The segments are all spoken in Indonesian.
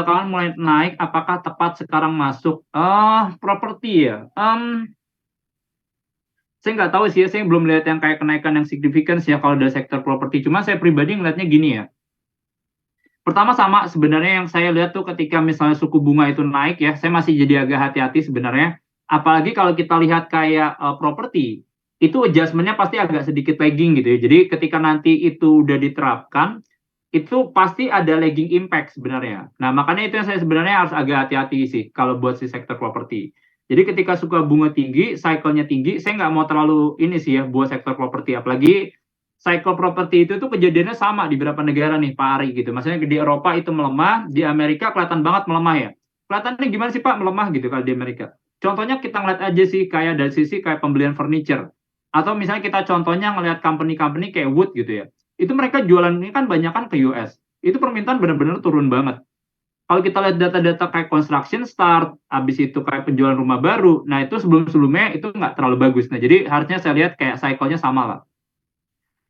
belakangan mulai naik, apakah tepat sekarang masuk? Properti ya? Saya nggak tahu sih ya, saya belum lihat yang kayak kenaikan yang signifikan sih ya kalau dari sektor properti. Cuma saya pribadi ngelihatnya gini ya. Pertama sama sebenarnya yang saya lihat tuh ketika misalnya suku bunga itu naik ya, saya masih jadi agak hati-hati sebenarnya. Apalagi kalau kita lihat kayak properti, itu adjustment-nya pasti agak sedikit lagging gitu ya. Jadi ketika nanti itu udah diterapkan, itu pasti ada lagging impact sebenarnya. Nah, makanya itu yang saya sebenarnya harus agak hati-hati sih kalau buat si sektor properti. Jadi ketika suku bunga tinggi, cycle-nya tinggi, saya nggak mau terlalu ini sih ya buat sektor properti. Apalagi cycle properti itu tuh kejadiannya sama di beberapa negara nih Pak Ari gitu. Maksudnya di Eropa itu melemah, di Amerika kelihatan banget melemah ya. Kelihatannya gimana sih Pak melemah gitu kalau di Amerika? Contohnya kita ngeliat aja sih kayak dari sisi kayak pembelian furniture. Atau misalnya kita contohnya ngelihat company-company kayak Wood gitu ya. Itu mereka jualan ini kan banyak kan ke US. Itu permintaan benar-benar turun banget. Kalau kita lihat data-data kayak construction start, habis itu kayak penjualan rumah baru, nah itu sebelum-sebelumnya itu nggak terlalu bagus. Nah jadi harusnya saya lihat kayak cycle-nya sama lah.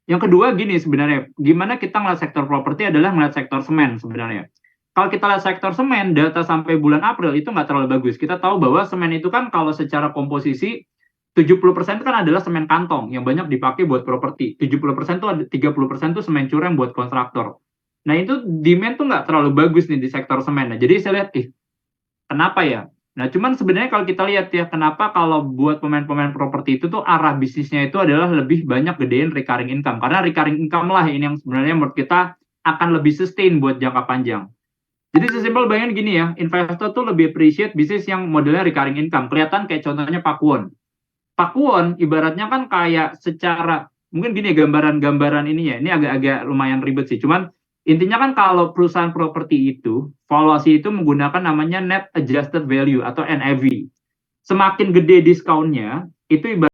Yang kedua gini sebenarnya, gimana kita ngeliat sektor properti adalah ngeliat sektor semen sebenarnya. Kalau kita lihat sektor semen, data sampai bulan April itu nggak terlalu bagus. Kita tahu bahwa semen itu kan kalau secara komposisi 70% kan adalah semen kantong yang banyak dipakai buat properti. 70% tuh ada 30% tuh semen curang buat kontraktor. Nah itu demand tuh nggak terlalu bagus nih di sektor semen. Nah jadi saya lihat, kenapa ya? Nah, cuman sebenarnya kalau kita lihat ya, kenapa kalau buat pemain-pemain properti itu tuh arah bisnisnya itu adalah lebih banyak gedein recurring income. Karena recurring income lah ini yang sebenarnya menurut kita akan lebih sustain buat jangka panjang. Jadi sesimpel bayangin gini ya, investor tuh lebih appreciate bisnis yang modelnya recurring income. Kelihatan kayak contohnya Pakuwon. Pakuwon ibaratnya kan kayak secara, mungkin gini gambaran-gambaran ini ya, ini agak-agak lumayan ribet sih. Cuman intinya kan kalau perusahaan properti itu, valuasi itu menggunakan namanya net adjusted value atau NAV. Semakin gede diskonnya, itu ibarat